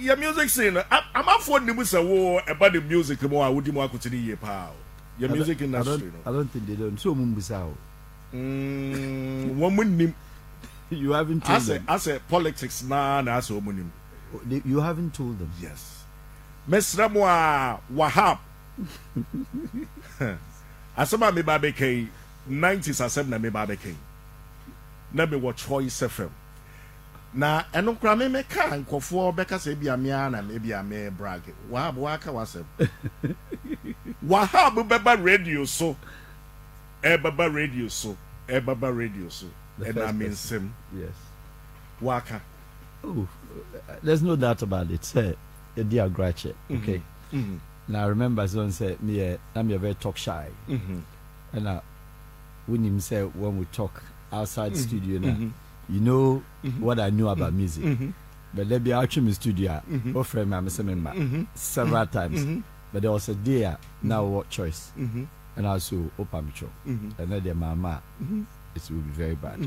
your music scene. I'm up for the war about the music more. I would more continue your music industry. I don't think they don't. So mumbusao. Woman, you haven't told them. I say politics na as woman. You haven't told them. Yes. Mesra mo Wahab. Asama me babeke 90s asem na me babeke. Na me watch Choice FM. Na eno kra me ka nkofo beka se bia me na me bia me brag. Wahab waka wasem. Wahab beba radio so. Beba radio so. Beba radio so. And I mean sim. Yes. Waka. Oh, there's no doubt about it. Say, dear Grache. Okay. Now I remember someone said me, I'm very talk shy. And when him say when we talk outside studio now, you know what I know about music. But let me out in the studio. Offer me several times. But there was a day now what choice. And also open show. And then the mama, it will be very bad.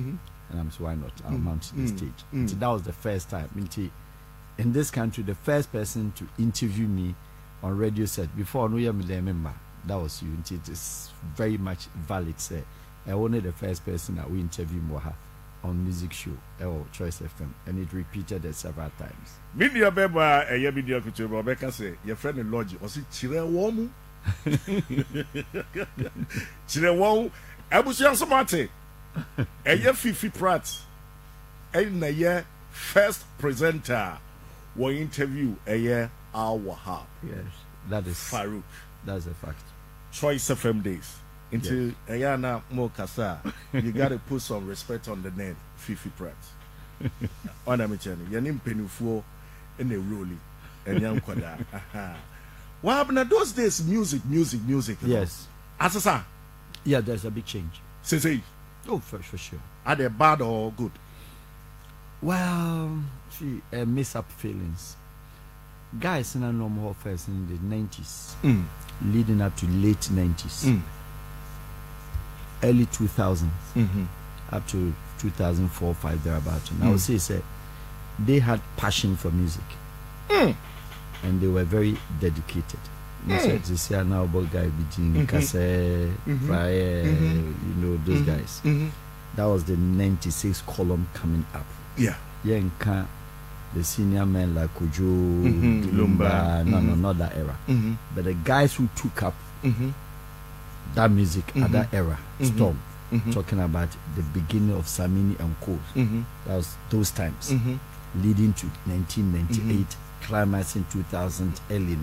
And I'm so why not? I'll mount to the stage. So that was the first time. In this country, the first person to interview me on radio said before I know you remember that was you. It is very much valid. Say I only the first person that we interview Moha on music show or Choice FM, and it repeated it several times. Media beba a year media kutu Rebecca say your friend in lodge was it chile warm. Chile warm. I was young somebody. A year Fifi Pratt, and a year first presenter will interview a year our Wahab. Yes, that is Farouk. That's a fact. Choice FM days. Until a year now more kasa, you gotta put some respect on the name Fifi Pratt. On a mechanic, your name Penufo in a rolling and young Quada. What happened at those days? Music. Yes. Asasa. Yeah, there's a big change. Say. Oh, for sure. Are they bad or good? Well, see, mess up feelings. Guys in a normal first in the 90s, leading up to late 90s, early 2000s, up to 2004, 5 thereabouts. And I would say they had passion for music, and they were very dedicated. They say now about guy between Kase, Praye, you know those guys. That was the 96 column coming up. Yeah, the senior men like Kojo, Lumba, not that era. But the guys who took up that music at that era, Storm, talking about the beginning of Samini and Co. That was those times, leading to 1998, climax in 2000, early.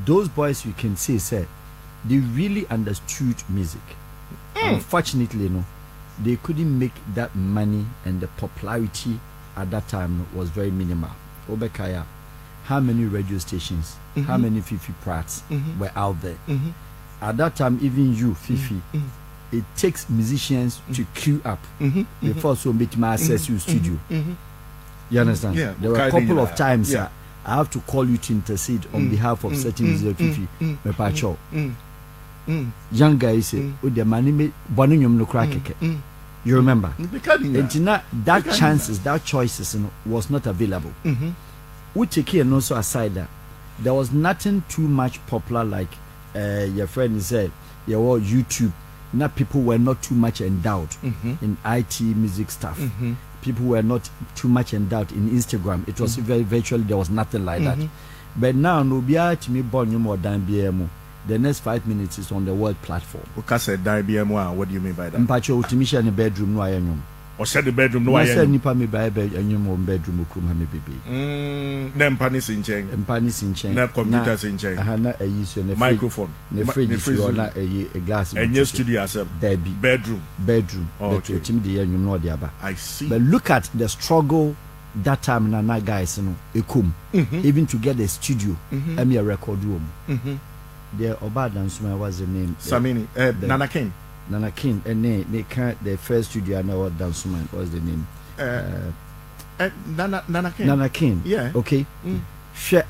Those boys, you can say, they really understood music. Unfortunately, they couldn't make that money, and the popularity at that time was very minimal. Obekaya, how many radio stations, how many Fifi Prats were out there? At that time, even you, Fifi, it takes musicians to queue up before so make my access your studio. You understand? Yeah, there were a couple of times I have to call you to intercede on behalf of certain music Fifi. Young guys say, "Oh, the money me bonum no crack." You remember? And that chances, that choices was not available. We take here and also aside that there was nothing too much popular like your friend said, YouTube. Now people were not too much endowed in IT music stuff. People were not too much endowed in Instagram. It was very virtually there was nothing like that. But now no be to me born you more than BMO. The next 5 minutes is on the world platform. What do you mean by that? Mpacho utimisha in the bedroom no ayanyum. Or said the bedroom no ayanyum. I said nipa me by ayanyum on bedroom ukuma me baby. Nem panis in chain. Panis in chain. Na computers in chain. Na a use your microphone. The fridge or na a glass. And your studio as a bedroom. Okay. I see. But look at the struggle that time na guys even to get a studio and a record room. The Obadan was the name. Samini, Nana King. And they can't the first studio I know what Dansuman was the name. Nana King. Yeah. Okay.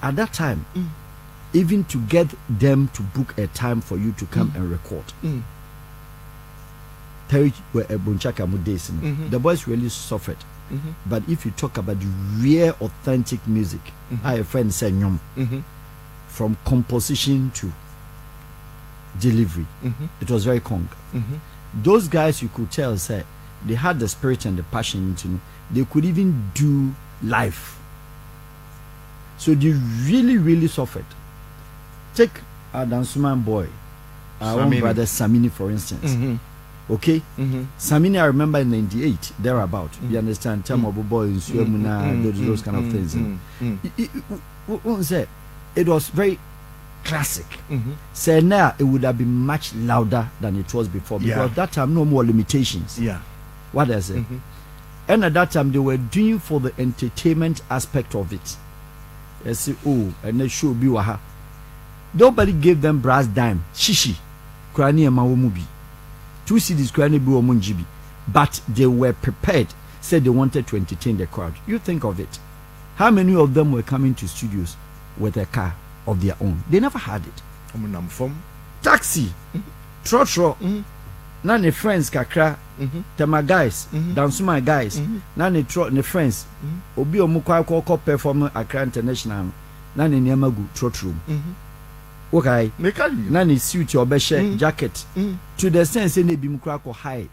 At that time, even to get them to book a time for you to come and record. The boys really suffered. But if you talk about the real authentic music, I friend said nyom, from composition to delivery, it was very conk. Those guys, you could tell, say they had the spirit and the passion into. They could even do live. So they really suffered. Take our Dansuman boy, our own brother Samini, for instance. Okay? Samini, I remember in 98, thereabout. You understand? Tamobo boy, those kind of things. It was very classic. Say now it would have been much louder than it was before, because that time no more limitations. What I say? And at that time they were doing for the entertainment aspect of it. They say, oh, and they show be waha. Nobody gave them brass dime. Shishi. Krani and Mawumubi. 2 CDs krani bi omunjibi. But they were prepared. Said they wanted to entertain the crowd. You think of it. How many of them were coming to studios with a car of their own? They never had it. Taxi. Trotro. Na ne friends kakra. Tema guys. Dansuma guys. Na ne friends. Obi omukwa ko perform Accra International. Na ne niamagu trotro. Okay. Na ne suit obeshe jacket. To the sense any bimukwa ko high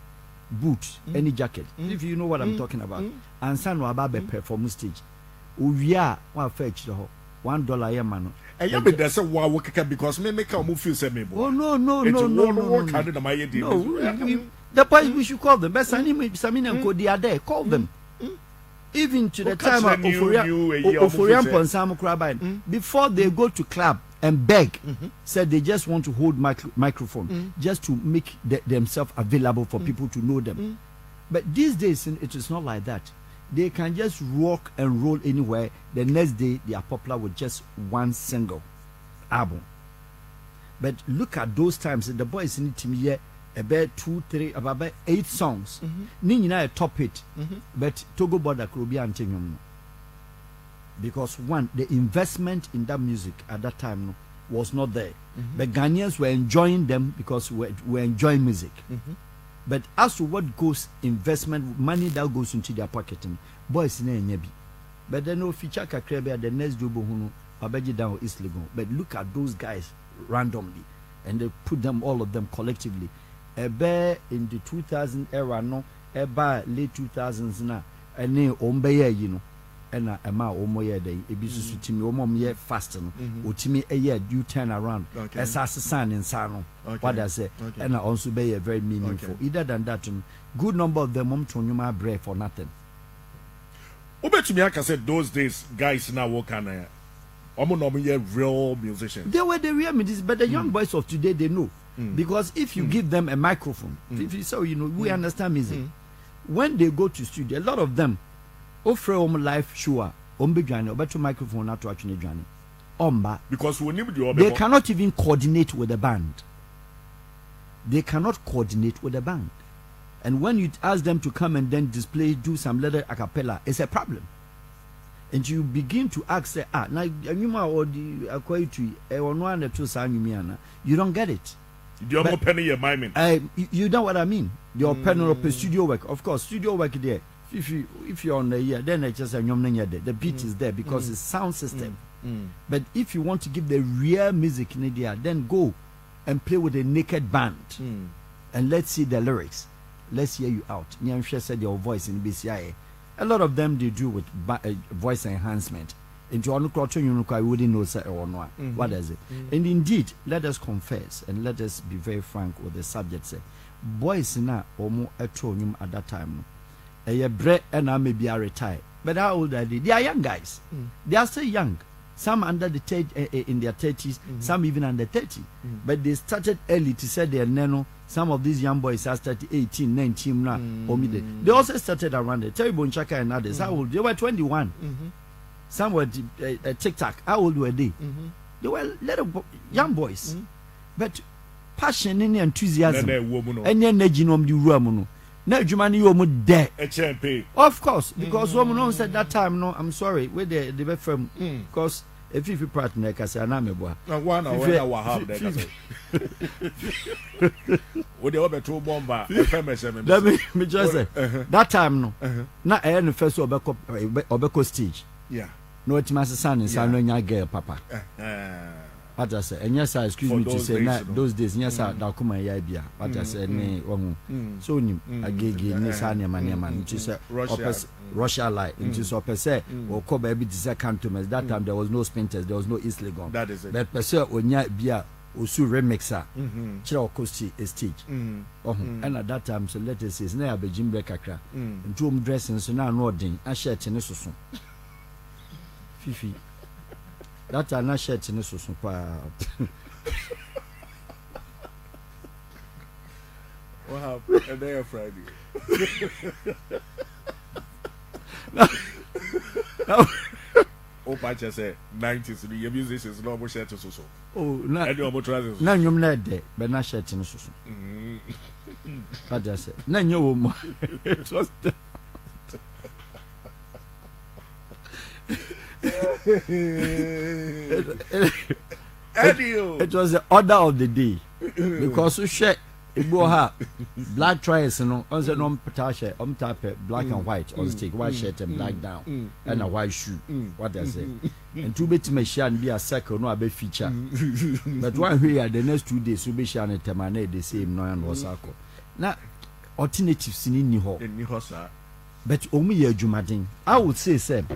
boot any jacket. If you know what I'm talking about. And san wa ba perform stage. Owia wa fetch the ho $1 a man. And you be there say wow because me make a move feel say me. Oh no. The point we should call them. Best Samina and Cody are there. Call them. Even to the time of Oforian Ponsam Krabine, before they go to club and beg, said they just want to hold microphone just to make themselves available for people to know them. But these days it is not like that. They can just rock and roll anywhere. The next day they are popular with just one single album. But look at those times. The boys in the here about 2, 3, about 8 songs. Nina a top hit. But Togo border could be antinyum. Because one, the investment in that music at that time was not there. But Ghanaians were enjoying them because we were enjoying music. But as to what goes investment, money that goes into their pocket, boys in nyebi. But then no feature kakrebe the next job hunu abeji down is legal. But look at those guys randomly, and they put them all of them collectively. Ebe in the 2000 era no, eba late 2000s na, ene ombeye you know. Ena ema omoye dey ebisusu timi omomye fast no otimi eye you turn around esase san nsa no what I say and also be very meaningful either than that good number of them to nyuma bread for nothing. Obetumi aka said those days guys now work on real musicians. They were the real musicians, but the young boys of today they know because if you give them a microphone if you so you know we understand music when they go to studio a lot of them offer live show be joining obeto microphone na to actually joining because they cannot even coordinate with the band. And when you ask them to come and then display do some little a cappella, it's a problem. And you begin to ask na anyuma or the akwaitu e ono and to sa anyumiana you don't get it. You don't penny your miming. You know what I mean? Your pen or studio work, of course studio work there. If you're on the year, then it's just a the beat is there because it's sound system. But if you want to give the real music in India, then go and play with a naked band and let's see the lyrics. Let's hear you out. Nyamsha said your voice in BCI. A lot of them they do with voice enhancement. Into I wouldn't know or not. What is it? And indeed, let us confess and let us be very frank with the subject. Say, boys na omo etronium at that time. Bread and I maybe are retired. But how old are they? They are young guys. They are still young. Some under the in their 30s, some even under 30. But they started early to say their nano. Some of these young boys are started 18, 19 now. They also started around the Terry Bonchaka and others. How old? They were 21. Some were TikTok. How old were they? They were little young boys. But passion and enthusiasm. And then they genome the room. No, Jumani, you would there. Of course, because woman said that time, no, I'm sorry, where they were from, because if Fifi Pratt na kasa na meboa one or Wahab there kasa wo dey obeto bomba FMSM let me just say that time no na no first obeko stage yeah no etimase san san no nya girl papa what I say, and yes, I excuse me to say, those days, yes, I come ya bia. What I say, ne, so ni agege ni sanya maniama. Which is Russia like. Which is per se or ko baby this cantonments. That time there was no Spinters, there was no East Legon. That is it. But per se onya bia osu remixer. Chira okosti stage. And at that time, so let us say, na abejim kakra. Ntu dressing so na no din. A shirt ne soso. Fifi. That are not shirt in the so far. Wow, a day of Friday. Oh, Pacha said 90s, the musicians is normal shirt to so. Oh, not any other trousers. None you made there, but not shirt in the so. Pacha said, none you woman. It was the. It was the order of the day because we share black trials, you know, on the non-tape black and white on stick, white shirt and black down, and a white shoe. What I say, and two bits may share and be a circle, no a big feature. But one here, the next 2 days, will be sharing a terminate the same no and was circle. Now, alternatives in New York, but only a Jumadin. I would say, Sam.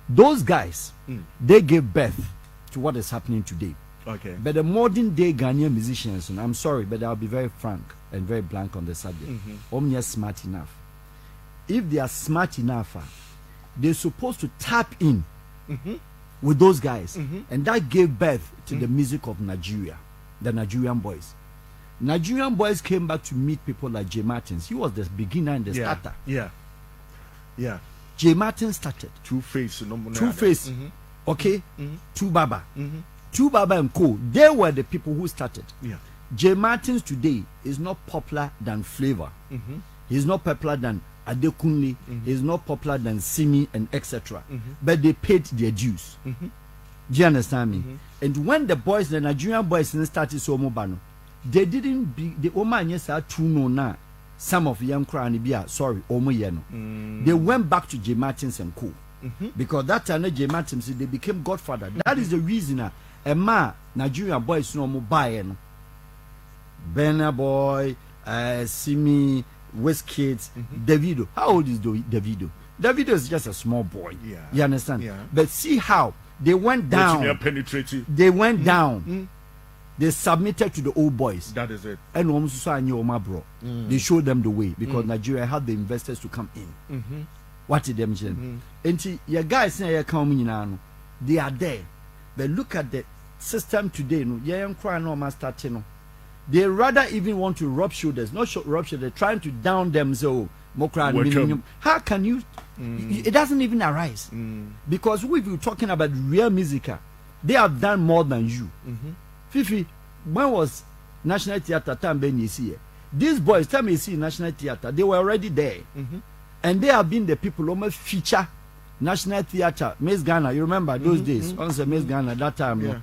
Those guys, they gave birth to what is happening today. Okay. But the modern day Ghanaian musicians, and I'm sorry, but I'll be very frank and very blank on the subject. Omnia smart enough. If they are smart enough, they're supposed to tap in with those guys. And that gave birth to the music of Nigeria, the Nigerian boys. Nigerian boys came back to meet people like J. Martins. He was the beginner and the starter. Yeah. J. Martin started. Two-Face. Okay? Two Baba. Two Baba and Co. They were the people who started. Yeah. J. Martins today is not popular than Flavor. He's not popular than Adekunle. He's not popular than Simi and etc. But they paid their dues. Do you understand me? And when the boys, the Nigerian boys, started Somobano, they didn't be the Oman yes are two no na. Some of young Kranibia, sorry, Omoyeno. They went back to J. Martins and Co. Because that time J. Martins, they became godfather. That is the reason Nigerian boys no more buying. Benna Boy, Simi, Westkids, Davido. How old is Davido? Davido is just a small boy. Yeah. You understand? Yeah. But see how they went down. They went down. They submitted to the old boys. That is it. And bro. They showed them the way because Nigeria had the investors to come in. What did them say? And your guys say you're coming in, they are there. But look at the system today. No, they rather even want to rub shoulders, not rub shoulders, trying to down them. So, how can you? It doesn't even arise because we were talking about real music. They have done more than you. Fifi, when was National Theatre time when you see it? These boys, time you see National Theatre, they were already there. And they have been the people who almost feature National Theatre. Miss Ghana, you remember those days? Once Miss Ghana, that time, no?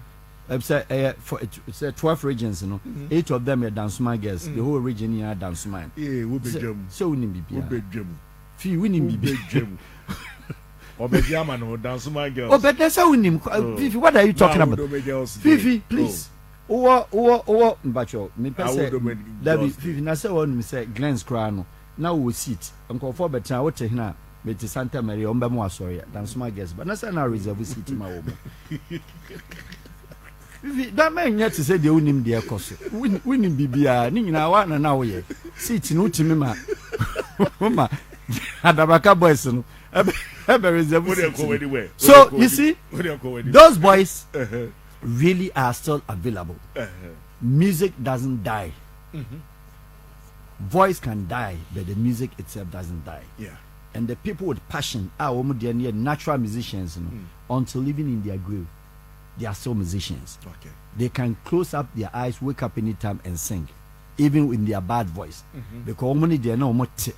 It's 12 regions, you know. 8 of them are Dansuma girls. The whole region here are Dansuma. Yeah, we be jam. So we need be jam. Fee, we need be jam. Or be German or Dansuma girls. Oh, but that's how we need. Fifi, what are you talking about? Fifi, please. Mbacho, me pese David Fifi na say one me say Glenn's Crown. Now we sit. Uncle for better what hina me to Santa Maria on be mo asori than small guests. But na say na reserve seat ma wo. Fifi that man yet to say they unim dey koso. Winning bibia ni nyina wa na wo ye. Seat no timi ma. Mama Adabaka boys no. So you see those boys really are still available. Music doesn't die. Voice can die, but the music itself doesn't die. Yeah. And the people with passion are natural musicians, until even in their grave, they are still musicians. Okay. They can close up their eyes, wake up anytime and sing, even in their bad voice. Because they are not much.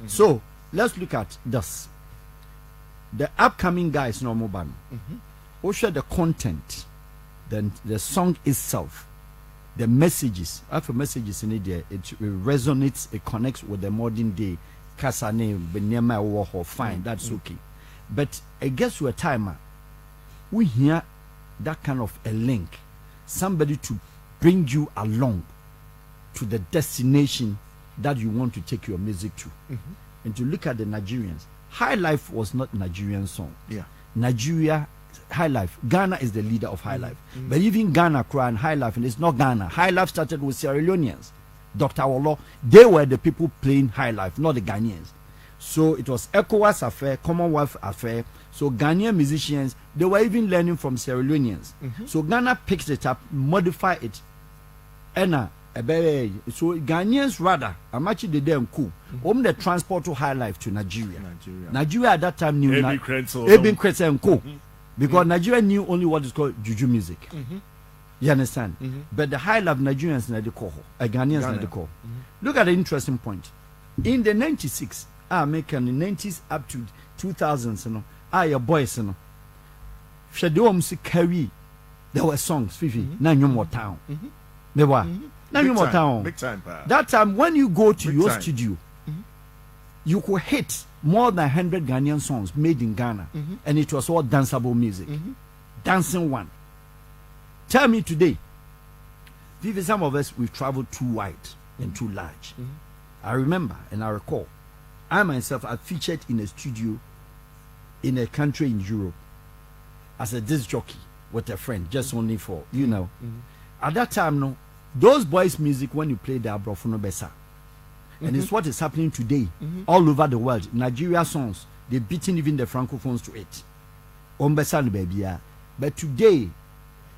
So let's look at this. The upcoming guys no more ban. share the content, then the song itself, the messages. After messages in it, it resonates, it connects with the modern day. Kasane, Benyama, Warhol, fine, that's okay. But it gets to a time, we hear that kind of a link, somebody to bring you along to the destination that you want to take your music to. And to look at the Nigerians, High Life was not Nigerian song. Yeah. Nigeria, High Life, Ghana is the leader of High Life. But even Ghana crying High Life, and it's not Ghana. High Life started with Sierra Leoneans. Dr. Wale, they were the people playing High Life, not the Ghanaians. So it was ECOWAS affair, Commonwealth affair. So Ghanaian musicians, they were even learning from Sierra Leoneans. So Ghana picked it up, modified it. And so Ghanaians rather, I'm actually them cool. The transport to High Life to Nigeria. Nigeria at that time knew Ebin Kretze and Co. Because Nigeria knew only what is called juju music. You understand? But the High Life Nigerians na the call, Ghanaians na the call. Look at the interesting point. In the 96, American in the 90s up to 2000s, you know, your boys, you know, Shadom carry. There were songs, Fifi, now no more town. There were. Now you more town. Big time, that time when you go to your studio, you could hit more than 100 Ghanaian songs made in Ghana, and it was all danceable music, dancing one. Tell me today, Vivi, some of us we've traveled too wide and too large. I remember and I recall, I myself I featured in a studio in a country in Europe as a disc jockey with a friend, just only for you know. At that time, no. Those boys' music, when you play the Abrofono Besa, and it's what is happening today all over the world. Nigeria songs, they're beating even the Francophones to it. Baby, but today,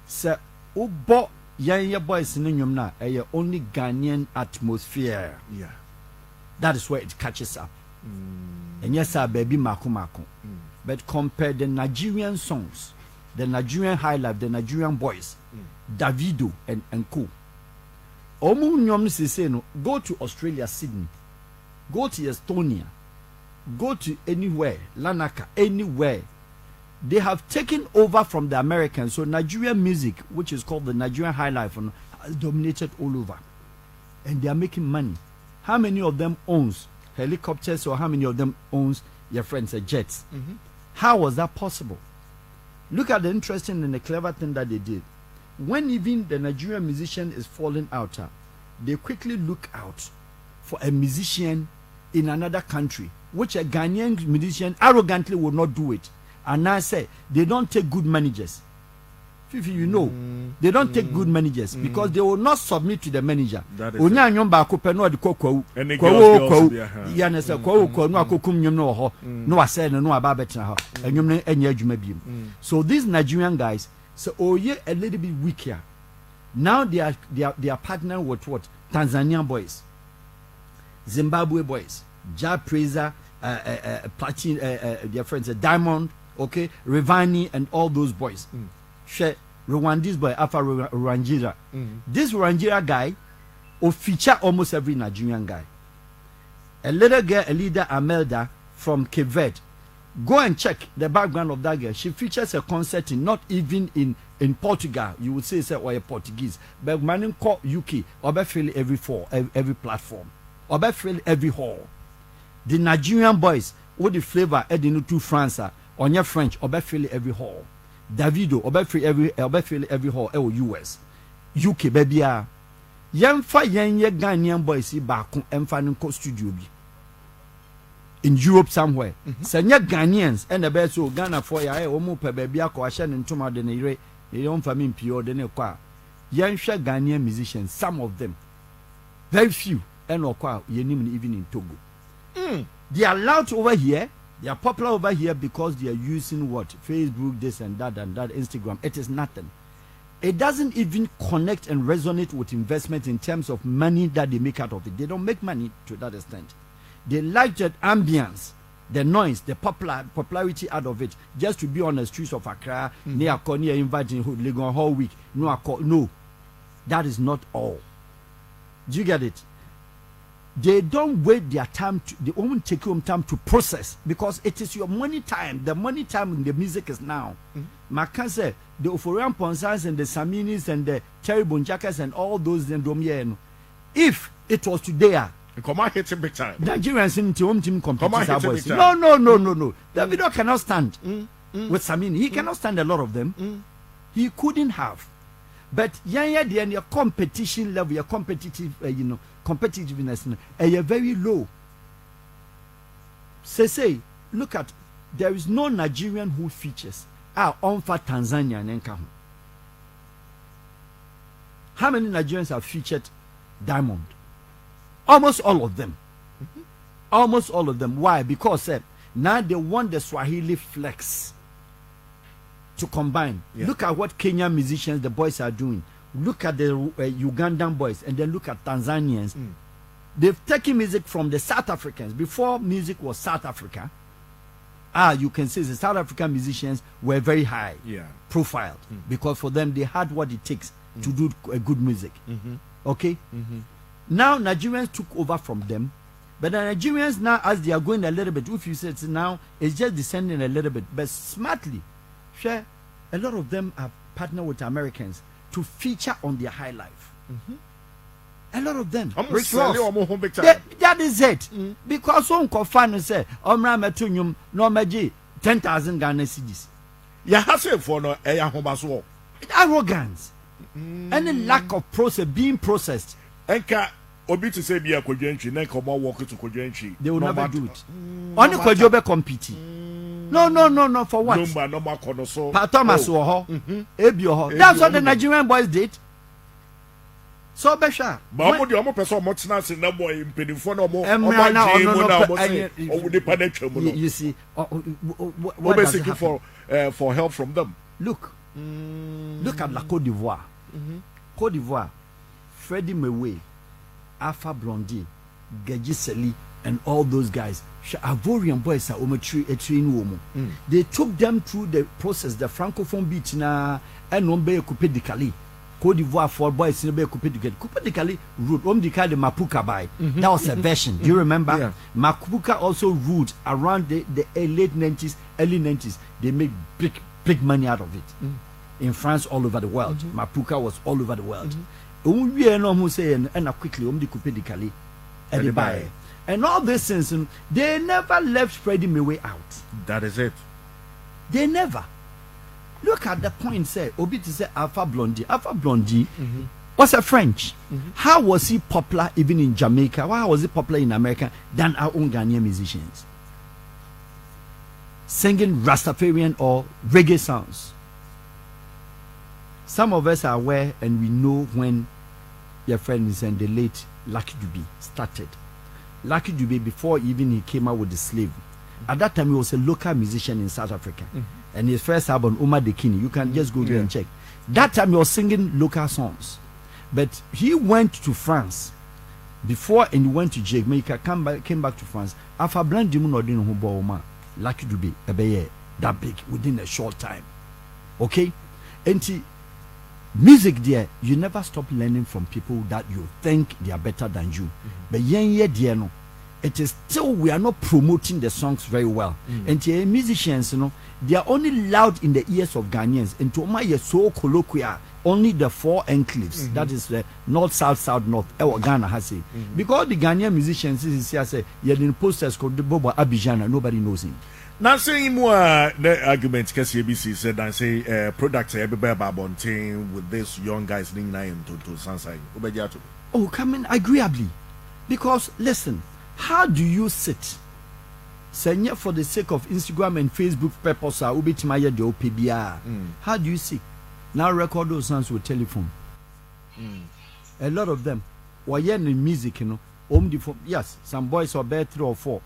sir, Ubo Yanya boys in Yumna, a only Ghanaian atmosphere. Yeah, that is where it catches up. And yes, sir, baby, Mako. But compare the Nigerian songs, the Nigerian High Life, the Nigerian boys, Davido and Co. Go to Australia, Sydney, go to Estonia, go to anywhere, Lanaka, anywhere. They have taken over from the Americans. So Nigerian music, which is called the Nigerian High Life, has dominated all over. And they are making money. How many of them owns helicopters, or how many of them owns your friends jets? How was that possible? Look at the interesting and the clever thing that they did. When even the Nigerian musician is falling out, they quickly look out for a musician in another country, which a Ghanaian musician arrogantly would not do it. And I say they don't take good managers. Fifi, you know, they don't take good managers because they will not submit to the manager. So these Nigerian guys, so oh yeah, a little bit weaker. Now they are partnering with what? Tanzanian boys, Zimbabwe boys, Ja Praiser, Platin, their friends, Diamond, okay, Revani, and all those boys. Rwandese boy, Alpha Rwangira. This Rwangira guy will feature almost every Nigerian guy. A little girl, a leader, Amelda from Cape Verde. Go and check the background of that girl. She features a concert in not even in Portugal. You would say or a Portuguese, but man call UK or fill every platform or fill every hall. The Nigerian boys with the flavor adding to France on your French or fill every hall. Davido or fill every hall US UK baby ah. Yemfa yenye Ghanaian boys back and studio bi. In Europe somewhere. Sanya Ghanaians and the best so Ghana for ya omo pe baby akọ ahye ne ntoma de ne yire e yon fami mpio de ne kwa. Yenhwe Ghanaian musicians, some of them, very few, and okwa yenim even in Togo. They are loud over here. They are popular over here because they are using what? Facebook, this and that, Instagram. It is nothing. It doesn't even connect and resonate with investment in terms of money that they make out of it. They don't make money to that extent. They like that ambience, the noise, the popularity out of it, just to be on the streets of Accra, near Konya inviting Legon whole week. No, that is not all. Do you get it? they don't wait their time they won't take your time to process, because it is your money time. The money time in the music is now. Maka say the Oforian Ponsans and the Saminis and the Terry Bonjakas and all those in Domien, if it was today, come on, hit him big time. Nigerians in team compete boys. No. Davido cannot stand with Samini. He cannot stand a lot of them. He couldn't have. But your competition level, your competitive, competitiveness, you're very low. Say, look at, there is no Nigerian who features on for Tanzania and Enkahu. How many Nigerians have featured Diamond? Almost all of them. Almost all of them. Why? Because now they want the Swahili flex to combine. Yeah. Look at what Kenyan musicians, the boys, are doing. Look at the Ugandan boys, and then look at Tanzanians. They've taken music from the South Africans. Before music was South Africa, you can say the South African musicians were very high profiled, because for them, they had what it takes to do good music. Okay? Now Nigerians took over from them, but the Nigerians now, as they are going a little bit, if you say it's now, it's just descending a little bit, but smartly, a lot of them have partnered with Americans to feature on their high life. A lot of them. That is it. Because some confine say, Omra Metunium, no Maji, 10,000 Ghana cedis. You have said for no arrogance. Any lack of process being processed. Enka obi to say be a kwadwantwi na nka mo walk to kwadwantwi. They will never do it. Only kwadwobe compete. No, for what? No makono so. Pa Thomas wo ho. Ebi ho. That's what the Nigerian boys did. So besha. Ba mo de omo person omo tena se na boy mpedifo na omo omo de panetwa mu no. You see, what is seeking for help from them? Look at La Côte d'Ivoire. Côte d'Ivoire. Freddie Mewe, Alpha Blondie, Gajiseli, and all those guys. Ivorian boys are they took them through the process, the Francophone beat na and Ombe Coupé de Cali. Côte d'Ivoire for boys in Coupé de Cali. Coupé de Cali ruled the Mapuka by. That was a version. Do you remember? Yeah. Mapuka also ruled around the late 90s, early 90s. They made big money out of it. In France, all over the world. Mapuka was all over the world. And quickly and all these things, they never left Freddie Mewe out. That is it. They never. Look at the point. Say Obi to say Alpha Blondie was a French. How was he popular even in Jamaica? Why was he popular in America than our own Ghanaian musicians singing Rastafarian or reggae songs? Some of us are aware and we know when your friend is in the late Lucky Dube started. Lucky Dube, before even he came out with the Slave, at that time he was a local musician in South Africa. And his first album, Uma Dekini, you can just go there and check. That time he was singing local songs. But he went to France before, and he went to Jamaica, came back to France. After Blanc Dimunodin Hubo Lucky Dube, that big within a short time. Okay? And music there, you never stop learning from people that you think they are better than you. But dear, no, it is still we are not promoting the songs very well. And musicians, they are only loud in the ears of Ghanaians. And to my so colloquial, only the 4 enclaves, that is the north, south, north, Ghana has it. Because the Ghanaian musicians say, you're in posters called the Bobo Abidjan, nobody knows him. Now saying more the argument because ABC said and say products everywhere babonting with this young guys ning name to Sansai. Oh, come in agreeably. Because listen, how do you sit? Say for the sake of Instagram and Facebook purpose ubitimaya de OPBR. How do you sit? Now record those songs with telephone. A lot of them were in music, yes, some boys are better 3 or 4.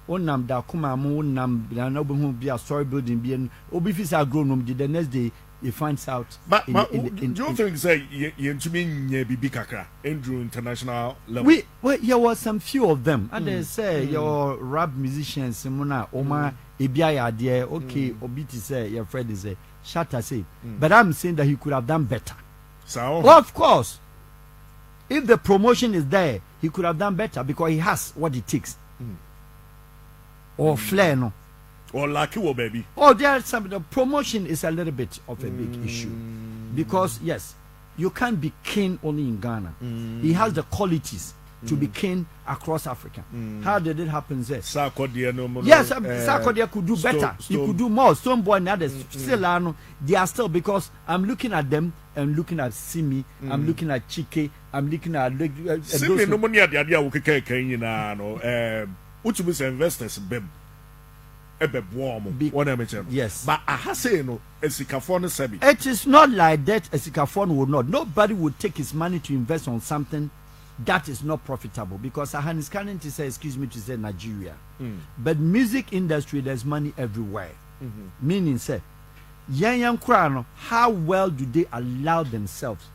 Onam da kuma mo nam na no be a story building be obi fi say grown up the next day he finds out. But do you think say you to be bibi kakra Andrew international level? There was some few of them and they say your rap musicians mona oma ebia there okay obi to say your friend is a Shatta say but I'm saying that he could have done better. So well, of course if the promotion is there he could have done better because he has what it takes. Or flair, no. Or lucky, or baby. Oh, there's some. The promotion is a little bit of a big issue because yes, you can't be king only in Ghana. He has the qualities to be king across Africa. How did it happen there? Sarkodie, no. Yes, Sarkodie could do better. He could do more. Stonebwoy and others still they are still, because I'm looking at them and looking at Simi. I'm looking at Chike. I'm looking at Simi. No money at the idea we can no. Which means investors bem. Yes, but I say no. It is not like that. Esikafon would not. Nobody would take his money to invest on something that is not profitable, because Ahan is coming to say, excuse me, to say Nigeria. But music industry, there's money everywhere. Meaning, say, young Krano, how well do they allow themselves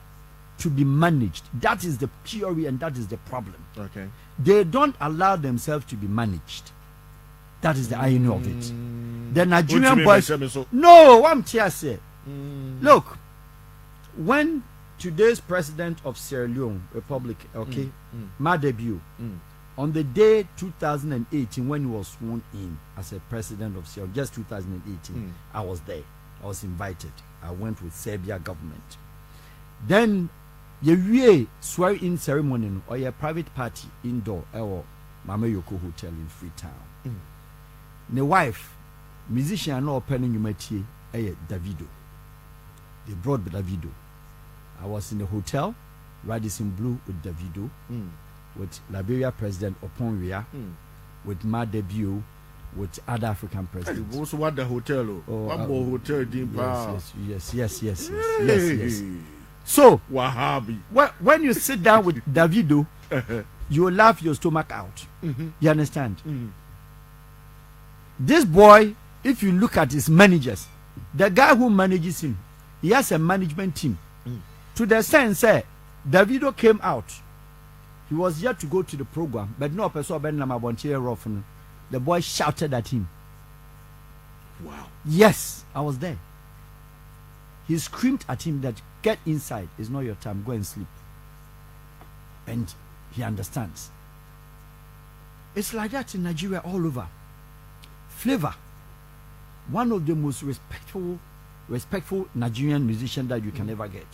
to be managed? That is the theory, and that is the problem. Okay, they don't allow themselves to be managed. That is the irony of it. The Nigerian boys. No, I'm say. Look, when today's president of Sierra Leone Republic, okay, my debut, on the day 2018 when he was sworn in as a president of Sierra Leone, just 2018, I was there. I was invited. I went with Serbia government. Then, the swearing-in ceremony or a private party indoor at Mama Yoko Hotel in Freetown. The wife, musician, no opening Yumetie, Davido. They brought Davido. I was in the hotel, Radisson Blue with Davido, with Liberia President Oponria, with my debut, with other African presidents. You also want the hotel? One more hotel, yes. So, Wahab. When you sit down with Davido, you will laugh your stomach out. You understand? This boy, if you look at his managers, the guy who manages him, he has a management team. To the sense, Davido came out. He was yet to go to the program, but no person the boy shouted at him. Wow. Yes, I was there. He screamed at him that, get inside, it's not your time, go and sleep. And he understands. It's like that in Nigeria all over. Flavor, one of the most respectful Nigerian musicians that you can ever get.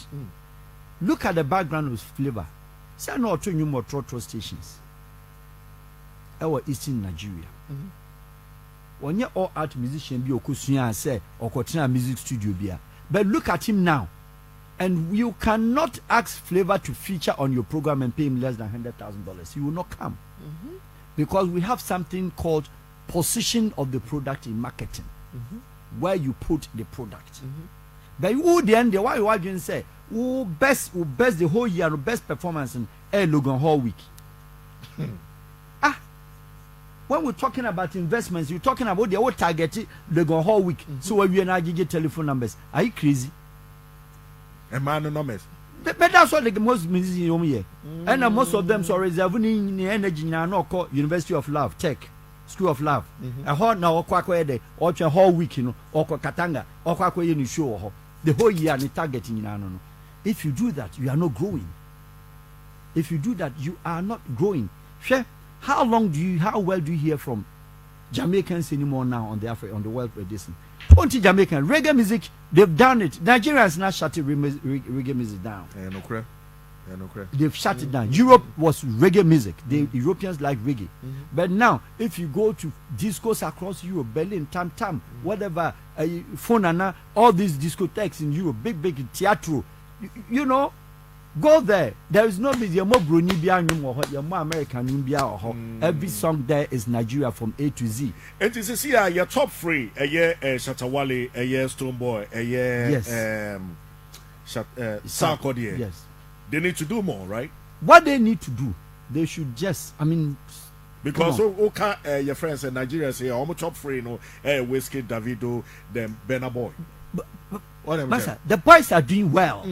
Look at the background of Flavor. Say no to new more trotro stations. Our Eastern Nigeria. When you're all art musician, be okusuya say or continue music studio bia. But look at him now, and you cannot ask Flavor to feature on your program and pay him less than $100,000. He will not come because we have something called position of the product in marketing, where you put the product. But who the end? Why you didn't say who best the whole year, best performance in Logan Hall week? When we're talking about investments, you're talking about the whole target Logan Hall week. So when we are get telephone numbers, are you crazy? A man no numbers. But that's what the most musicians here, and most of them are reserving the energy now. No, called University of Love Tech. School of Love. A whole now or a whole week, or Katanga, or show the whole year and targeting. If you do that, you are not growing. If you do that, you are not growing. How well do you hear from Jamaicans anymore now on the world edition? Only Jamaican reggae music, they've done it. Nigerians now shut reggae music down. They've shut it down. Europe was reggae music. The Europeans like reggae. But now, if you go to discos across Europe, Berlin, Tam Tam, whatever, Fonana, all these discotheques in Europe, big theatre, go there. There is no music. You're more Brunei, you're more American. Every song there is Nigeria from A to Z. And to see your top three, Shatta, Wale, Stonebwoy, Sarkodie. Yes. They need to do more, right? What they need to do, they should just, because your friends in Nigeria say, I'm top free, Whiskey, Davido, them Burna Boy. But the boys are doing well.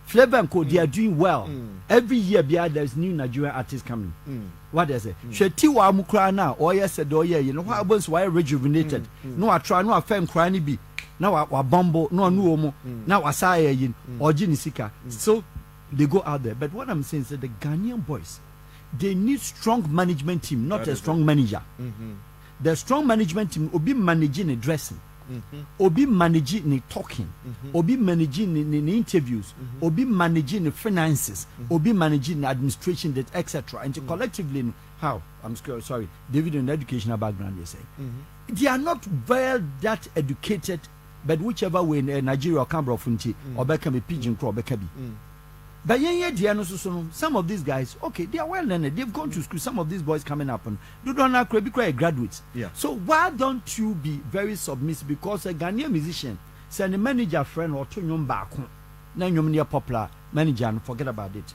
Flavor and Co, they are doing well. Every year, there's new Nigerian artists coming. What they say? Shetiwa Mukra now, or yes, what happens? Why rejuvenated? No, I try, no, I found cranny be. Now I bumble, no, no, now I say, or Jinisika. So they go out there. But what I'm saying is that the Ghanaian boys, they need strong management team, not a strong manager. The strong management team will be managing the dressing, will be managing the talking, will be managing the interviews, will be managing the finances, will be managing the administration, that etc. And collectively, how? I'm sorry, David, in educational background, they say they are not well that educated, but whichever way in Nigeria or Canberra, or become a pigeon crow, become. But some of these guys, okay, they are well learned. They've gone to school. Some of these boys coming up and they don't have to be graduates. Yeah. So why don't you be very submissive? Because a Ghanaian musician, send a manager friend or two young back, then you're popular manager and forget about it.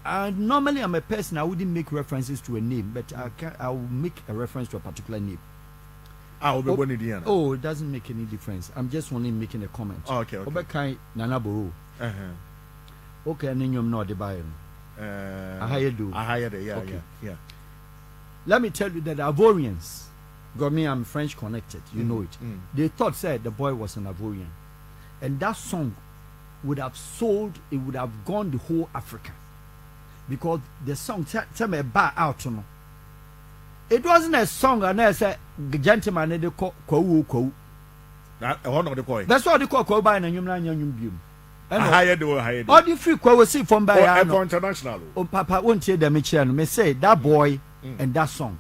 And normally I'm a person, I wouldn't make references to a name, but I will make a reference to a particular name. Oh, it doesn't make any difference. I'm just only making a comment. Oh, okay. Nana Boro. Okay, and then you're not the buyer. I hired you. Yeah, okay. Yeah. Let me tell you that Ivorians, got me, I'm French connected, you know it. They thought, said the boy was an Ivorian. And that song would have sold, it would have gone the whole Africa. Because the song, tell me about out, it wasn't a song, and I said, gentleman, they call Kou. That's what they call Kou by and Yum. I hired you. All the free we see from by international. Oh, Papa won't hear them. Me say that boy and that song.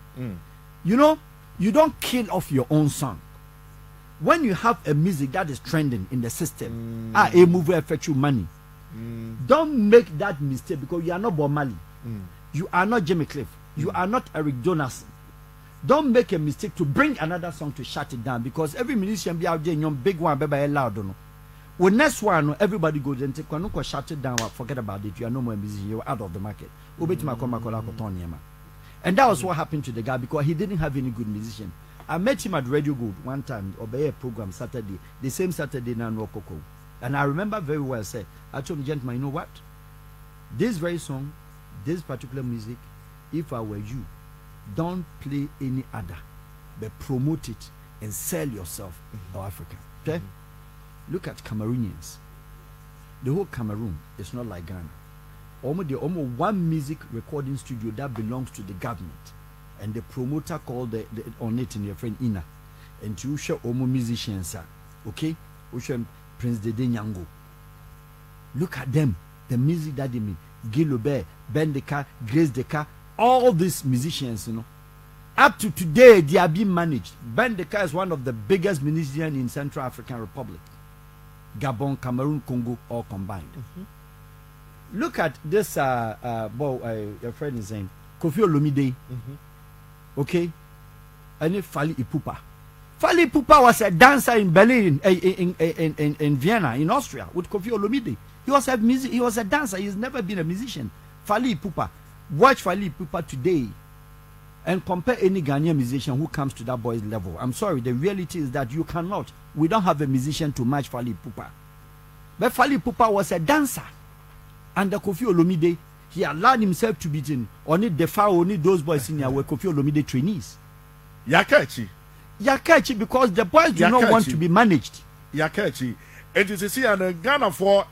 You know, you don't kill off your own song. When you have a music that is trending in the system, a movie affect you money. Don't make that mistake because you are not Bob Marley. You are not Jimmy Cliff. You are not Eric Donaldson. Don't make a mistake to bring another song to shut it down because every musician be out there, you big one, baby, loud, don't know. When next one, everybody goes and take one, shut it down, forget about it. You are no more busy, you are out of the market. And that was what happened to the guy because he didn't have any good musician. I met him at Radio Gold one time, obey a program Saturday, the same Saturday, Nan Coco. And I remember very well, said, I told the gentleman, you know what? This very song, this particular music, if I were you, don't play any other, but promote it and sell yourself to Africa. Okay? Look at Cameroonians. The whole Cameroon is not like Ghana. Almost one music recording studio that belongs to the government, and the promoter called the on it in your friend Ina, and you show almost musicians, okay? We show Prince Dede Nyango. Look at them, the music that they make. Gilobert, Ben Deka, Grace Deka, all these musicians, you know. Up to today, they are being managed. Ben Deka is one of the biggest musicians in Central African Republic. Gabon, Cameroon, Congo, all combined. Look at this boy, your friend is saying, Kofi Olomide. Okay? And Fali Ipupa. Fali Ipupa was a dancer in Berlin, in Vienna, in Austria, with Kofi Olomide. He was a dancer. He's never been a musician. Fali Ipupa. Watch Fali Ipupa today and compare any Ghanaian musician who comes to that boy's level. I'm sorry, the reality is that you cannot. We don't have a musician to match Fali Ipupa. But Fali Ipupa was a dancer. Under Kofi Olomide, he allowed himself to be in only the far only those boys in here were Kofi Olomide trainees. Yakachi, because the boys do not want to be managed. Yakachi. And you see, and Ghana for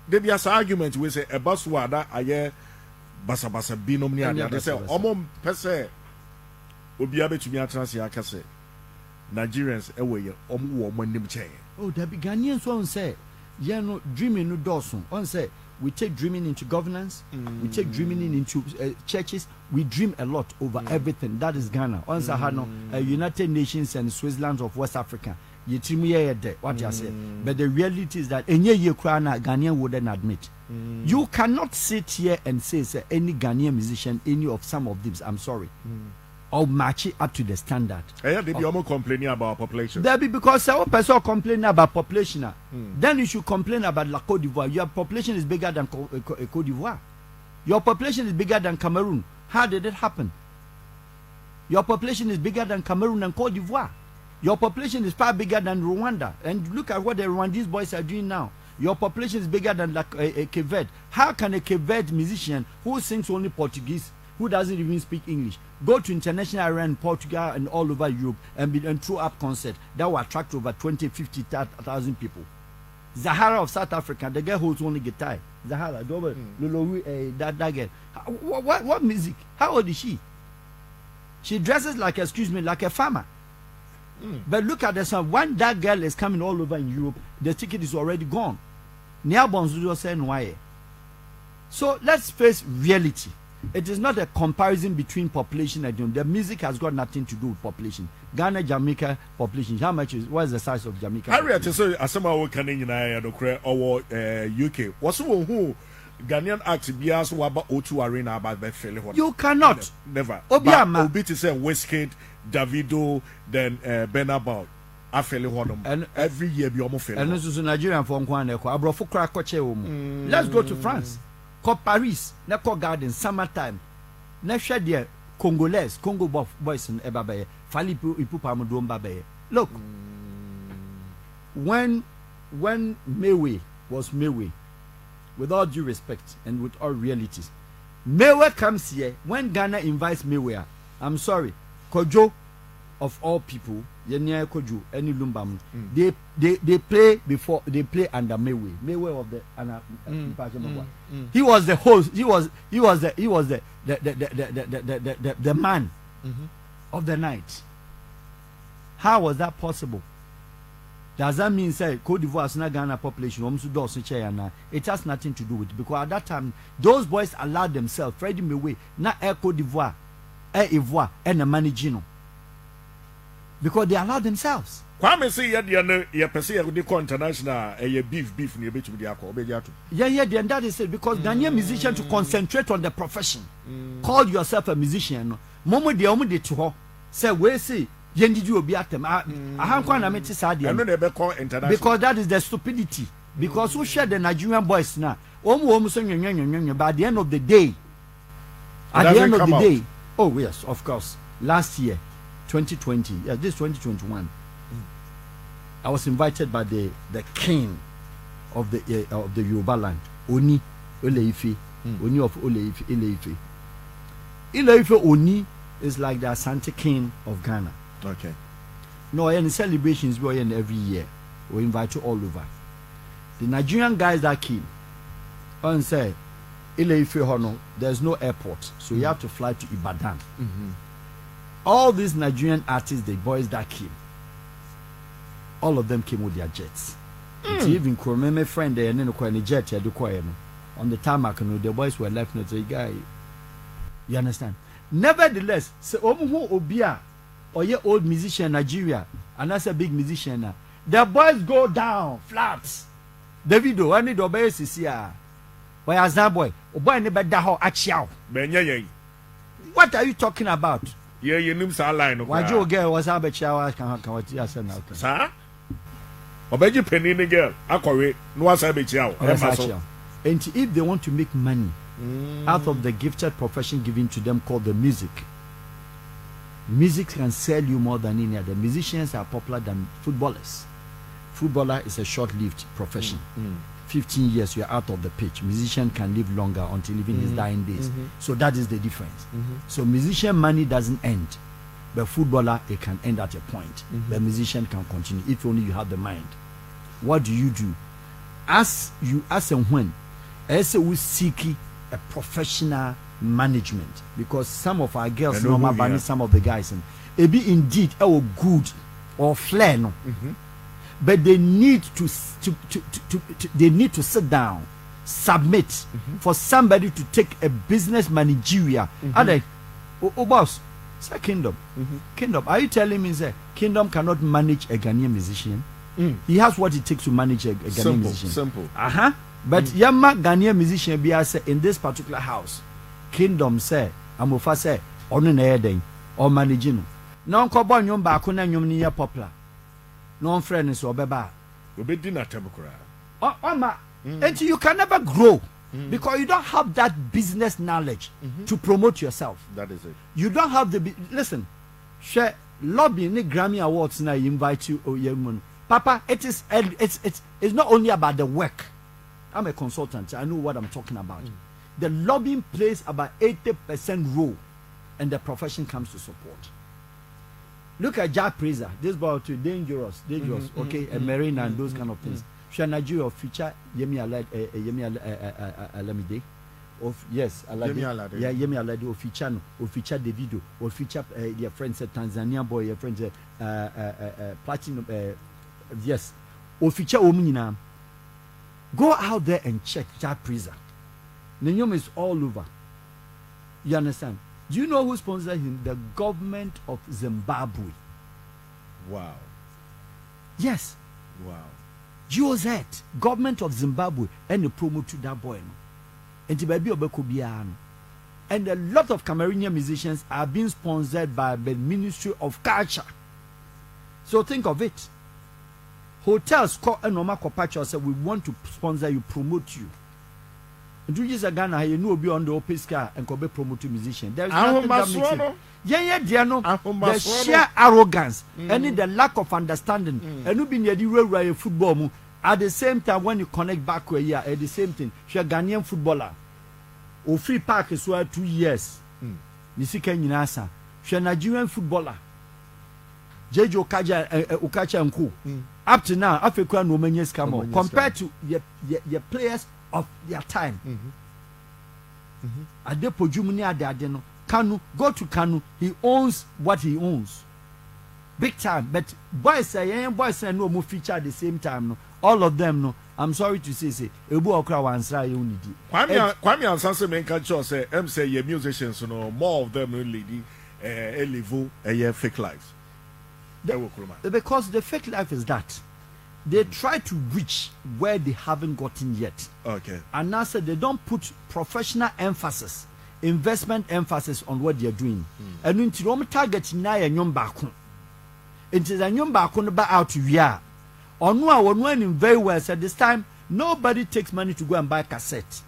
there be as argument we say a baswada aye basa binomnia. They say omom pese obi abetumi atranse akase Nigerians away omo chain. Oh, there be Ghanaians one say, yeah, no dreaming no dosun. One say we take dreaming into governance, we take dreaming into churches, we dream a lot over everything. That is Ghana. On Sahano, United Nations and Switzerland of West Africa. What you say. But the reality is that any Ghanaian wouldn't admit. You cannot sit here and say any Ghanaian musician, any of some of these, I'm sorry, or match it up to the standard. They be almost complaining about population. There be because some person complaining about population. Then you should complain about La Côte d'Ivoire. Your population is bigger than Côte d'Ivoire. Your population is bigger than Cameroon. How did it happen? Your population is bigger than Cameroon and Côte d'Ivoire. Your population is far bigger than Rwanda. And look at what the Rwandese boys are doing now. Your population is bigger than Cape Verde. How can a Cape Verde musician who sings only Portuguese, who doesn't even speak English, go to international arena in Portugal and all over Europe and throw up concert that will attract over 20, 50,000 people? Zahara of South Africa, the guy holds only guitar. Zahara, Lolo, that girl. What music? How old is she? She dresses like, excuse me, like a farmer. But look at the song. When that girl is coming all over in Europe, the ticket is already gone. So let's face reality. It is not a comparison between population and the music has got nothing to do with population. Ghana, Jamaica population. How much is what is the size of Jamaica? Harriet, so asema wo kan nyina no kre owo UK. Waso wo hu Ghanaian act bias waba O2 Arena about be fele ho. You cannot. Never. Obi to say Wizkid, Davido, then Benabal. Afele ho no. And every year bi omo fele. And so Nigerian for nkwan na ekwa abrofo kra koche wo mu. Let's go to France. Ko Paris, na ko garden summertime. Na hwe de Congolese, Congo boys in Ebabaye, Fali Ipupa Mudombabaye. Look, when Mewe was Mewe, with all due respect and with all realities, Mewe comes here. When Ghana invites Mewe, I'm sorry, Kojo of all people, Yenya Kojo, any Lumbam, they play before they play under Mewe. Mewe of the he was the host. He was the man of the night. How was that possible? Does that mean say Cote d'Ivoire is not Ghana population? It has nothing to do with it, because at that time those boys allowed themselves. Freddie Mewe, not Air Cote d'Ivoire, Air Ivoire, and the Manigino, because they allowed themselves. Kwame say ye pese ye go international beef ni ebetumi dia ko obeja to. Yeah, then that is it, because Ghanaian musician to concentrate on the profession. Call yourself a musician. No. Momo de omo de to ho. Say we say yendiju obi atem. Ahankwa na meti sa de. No dey be call international. Because that is the stupidity. Because who share the Nigerian boys now? Omo so nyenyenyenyen, but at the end of the day, oh yes, of course. Last year, 2020, yeah, this 2021. I was invited by the king of the Yoruba land, Oni Ole-Ife, Oni of Ole-Ife, Ile-Ife. Ile-Ife Oni is like the Asante king of Ghana. Okay. No, any celebrations we are in every year. We invite you all over. The Nigerian guys that came and say, Ile-Ife Hono, there's no airport, so you have to fly to Ibadan. All these Nigerian artists, the boys that came, all of them came with their jets. Even my friend there, and then jet on the tarmac, the boys were left not a guy. You understand? Nevertheless, say Obia or your old musician Nigeria, and that's a big musician now. The boys go down flats. Davido, I need to obey Cecilia. Why is that boy? Boy, never daho achiao. What are you talking about? Yeah, you know sa line. Why Joe girl was a bechiao? Can what you say now? Sir? Obeji penny ni girl, akore no asa bechiao. And if they want to make money out of the gifted profession given to them called the music can sell you more than any other. Musicians are popular than footballers. Footballer is a short-lived profession. 15 years you are out of the pitch. Musician can live longer until even his dying days. So that is the difference. So musician money doesn't end, but footballer it can end at a point. The musician can continue if only you have the mind. What do? As and when as we seek a professional management, because some of our girls normal banning some of the guys and it be indeed good or flair no. But they need to sit down, submit for somebody to take a business managerial. And like, boss, say Kingdom. Kingdom, are you telling me that Kingdom cannot manage a Ghanaian musician? He has what it takes to manage a Ghanaian musician. Simple. But Yama Ghanaian musician be say in this particular house, Kingdom say, Amofa say, on an air or managing. No cobon yum back on yum near popular. No friend is obeba. Obedina Tabukura. And you can never grow because you don't have that business knowledge to promote yourself. That is it. You don't have the listen. Share lobbying the Grammy Awards now. Invite you. Oh yeah, Papa. It's not only about the work. I'm a consultant. I know what I'm talking about. The lobbying plays about 80% role, and the profession comes to support. Look at Jack Praiser. This boy too dangerous. Okay, and Marine and those kind of things. Shall Nigeria feature Yemi Alamide? Of yes, Alade. Yeah, Yemi Alade or feature Davido or feature their friends Tanzania boy, your friends Platinum. Yes, or feature Ominina. Go out there and check that prison. The name is all over. You understand? Do you know who sponsored him? The government of Zimbabwe. Wow. Yes. Wow. GOZ, government of Zimbabwe, and the promote to that boy. And a lot of Cameroonian musicians are being sponsored by the Ministry of Culture. So think of it. Hotels call a normal corporation say we want to sponsor you, promote you. And 2 years ago, you know, be on the open sky and could be promote musician. There is nothing that makes it. Yeah, dear, no. The sheer arrogance and the lack of understanding. And you be near the railway football. At the same time, when you connect back where you are, at the same thing, she a Ghanaian footballer. O free park is where 2 years. You see, can you answer? She a Nigerian footballer. Jejo Okacha and Ku. Up to now, African women yes come on. Compared to your players of their time. Adepo Jumuni Adadeno. Kanu, go to Kanu. He owns what he owns. Big time. But boys say no more feature at the same time. No. All of them, no. I'm sorry to say, Ebu Okra Wansra Unity. Kwame Ansanse Menkacho say, say your musicians, no more of them really live a fake lives. Because the fake life is that they try to reach where they haven't gotten yet. Okay. And now say they don't put professional emphasis, investment emphasis on what they're doing. And until we target na nyom baako. It is a nyom baako ba out to where. On one very well said this time nobody takes money to go and buy cassette.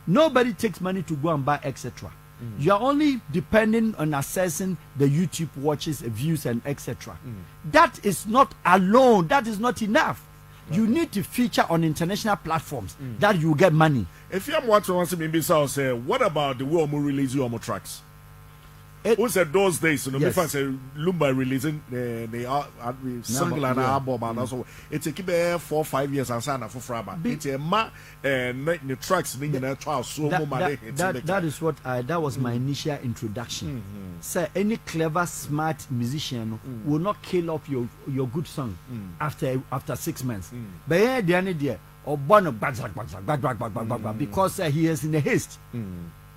Nobody takes money to go and buy etc. You are only depending on assessing the YouTube watches, views, and etc. That is not alone. That is not enough. Okay. You need to feature on international platforms that you get money. If you want to maybe say, what about the way we release your tracks? Who said those days? You know, before I say Lumba releasing the single and album and also it's a keep 4 or 5 years and sign for Fraba. It's a the tracks being in a trial so that is what that was my initial introduction. Say any clever smart musician will not kill off your good song after 6 months. But yeah, the end there or born of because he is in a haste.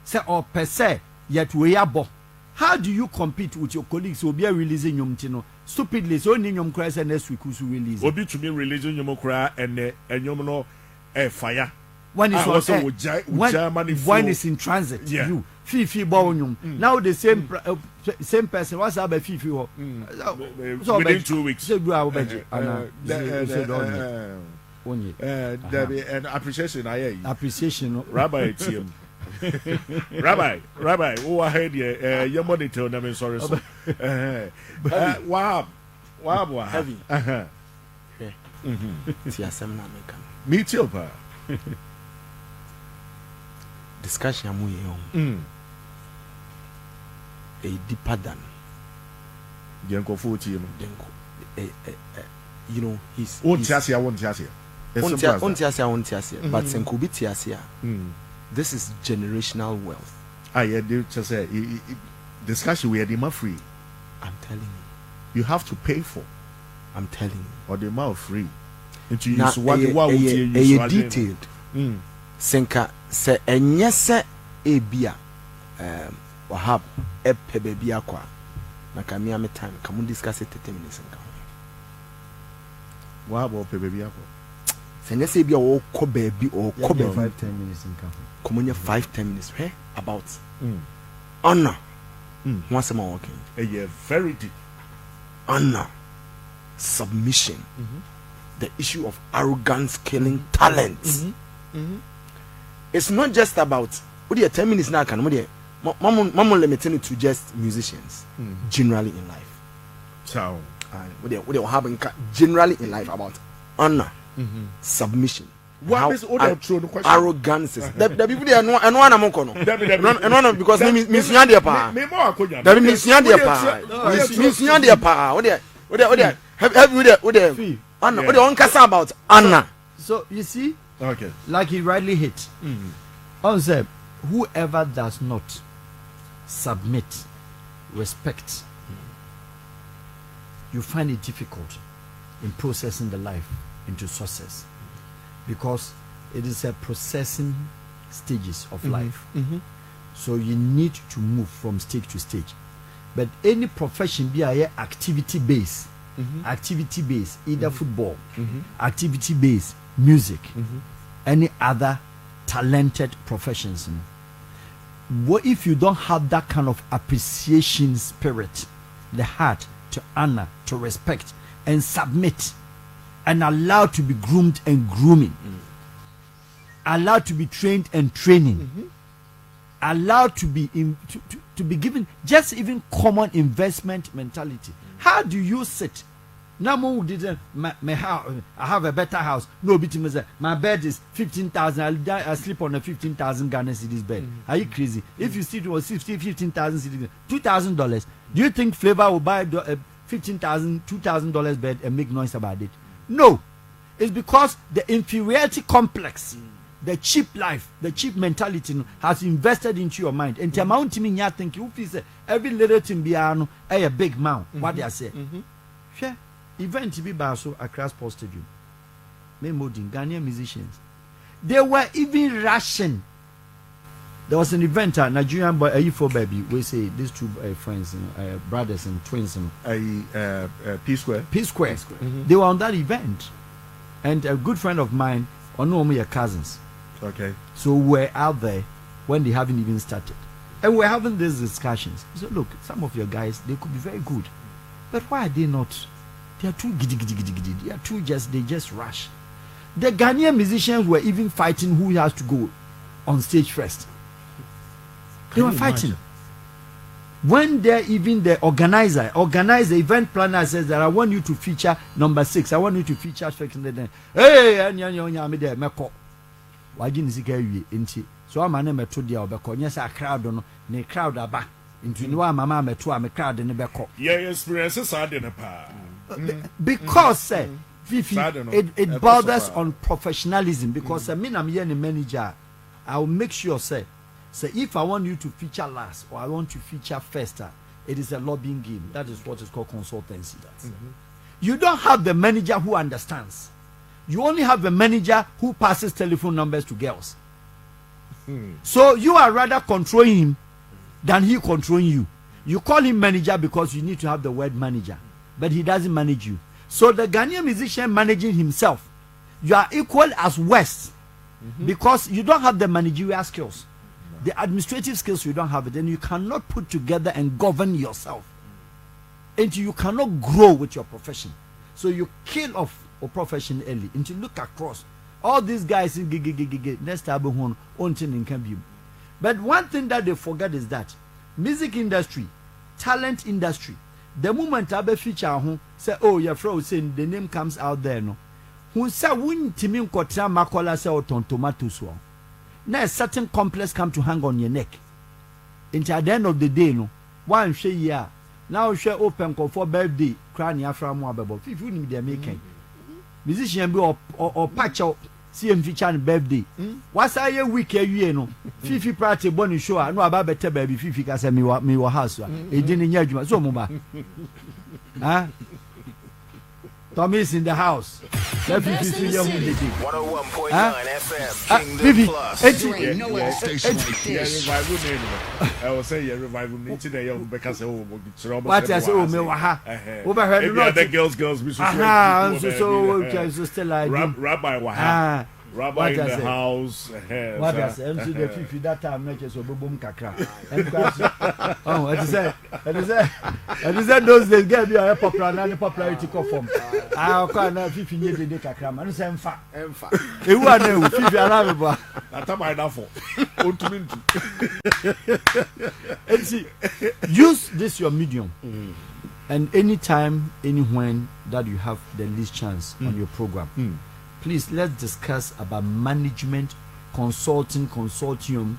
Say or per se yet we are bo. How do you compete with your colleagues who be releasing your tino? Stupidly, so in your cries and next week who's release. Obi to me releasing your cry and your no fire. One is also one is in transit. Yeah. You Fifi Bownyum. Now the same person. What's up, Fifi? So within 2 weeks. And appreciation. Appreciation. Rabbi Tim. Rabbi, who are here? Your monitor, I'm sorry. Wahab. Heavy. Me too, pa. Discussion a deeper than Genko 40. You know, he's won't Tiasia. But Senkubi Tiasia. This is generational wealth. I do just say discussion we are the free. I'm telling you. You have to pay for. I'm telling you. Or the amount free. Into use what detailed. Senka se enyese ebia Wahab epe baby akwa. Na kamia me time. Come discuss it 30 minutes nka. Wahab epe baby akwa. Senyese ebia o ko baby o ko baby 5-10 minutes nka. Come on, 5-10 minutes. Hey, about honor. Once I'm working. Yeah, very deep. Honor, submission. The issue of arrogance killing talents. It's not just about what 10 minutes now. Can mama limiting it to just musicians. Generally in life. So, what they have generally in life about honor, submission. What is arrogance? The people there no and one among no because miss Nyandia pa. That miss Nyandia pa. Miss Nyandia pa. What have you there? Anna, what on kasa about Anna? So you see, Okay. like he rightly hit. On said, whoever does not submit, respect, you find it difficult in processing the life into success, because it is a processing stages of life. So you need to move from stage to stage. But any profession be a activity based, either football, activity based, music, any other talented professions. What if you don't have that kind of appreciation spirit, the heart to honor, to respect, and submit, and allowed to be groomed and grooming, allowed to be trained and training, allowed to be to be given just even common investment mentality? How do you sit? Now, I have a better house. No, my bed is 15,000. I sleep on a 15,000 Ghana cedis bed. Are you crazy? If you sleep on 15,000 cedis, $2,000, do you think Flavor will buy a $2,000 bed and make noise about it? No, it's because the inferiority complex, the cheap life, the cheap mentality has invested into your mind. And the amount of you think you feel every little thing be a big mouth. What they say? Sure. Event to be Baso across Sports Stadium. Modern Ghanaian musicians. They were even rushing. There was an event at Nigerian boy, A4 baby. We say these two friends, brothers and twins. P Square. P Square. They were on that event. And a good friend of mine, or no, my cousins. Okay. So we're out there when they haven't even started. And we're having these discussions. So look, some of your guys, they could be very good. But why are they not? They are too giddy. They are too they just rush. The Ghanaian musicians were even fighting who has to go on stage first. They were fighting. When the organizer, event planner says that I want you to feature number 6. I want you to feature then. Hey, why didn't you get so I'm a name to the yes, a crowd on the crowd about into no mama me to a crowd in the back. Yeah, experiences are in a pa. Because Fifi, it bothers on professionalism, because I mean I'm here the manager. I'll make sure say if I want you to feature last or I want to feature first, it is a lobbying game. That is what is called consultancy. You don't have the manager who understands. You only have a manager who passes telephone numbers to girls. So you are rather controlling him than he controlling you. You call him manager because you need to have the word manager, but he doesn't manage you. So the Ghanaian musician managing himself, you are equal as West, because you don't have the managerial skills, the administrative skills. You don't have it, and you cannot put together and govern yourself, and you cannot grow with your profession. So you kill off a profession early, and you look across all these guys in next time on can be. But one thing that they forget is that music industry, talent industry, the moment I feature home say, oh, your friend saying the name comes out there, no. Who say win Timin Kotra Makola say on tomatoes one. Now a certain complex come to hang on your neck. Until at the end of the day, no, one share year. Now share open call for birthday, crying after more about if you need their making. Musician be or patch out. See him feature on birthday. What's a week you know? Fifi party bonny show. No about better baby. Fifi can say me wa house. It didn't hear you. So mama. Huh? Tommy's in the house. Let Fifi see you. 101.9 FM. Fifi. I was saying you revival me today because what I say oh me wa ha. Overhead not the girls be so still like Rabbi Wahab. Rabbi in the house. What I say MC the Fifi that time make so boom kakra. Oh, it is those days get be a popularity conform. I can Fifi need the kakra man say emfa. E wu na Fifi ala bo. That time I for. MC use this your medium. And anytime, anywhere that you have the least chance on your program, please let's discuss about management, consortium,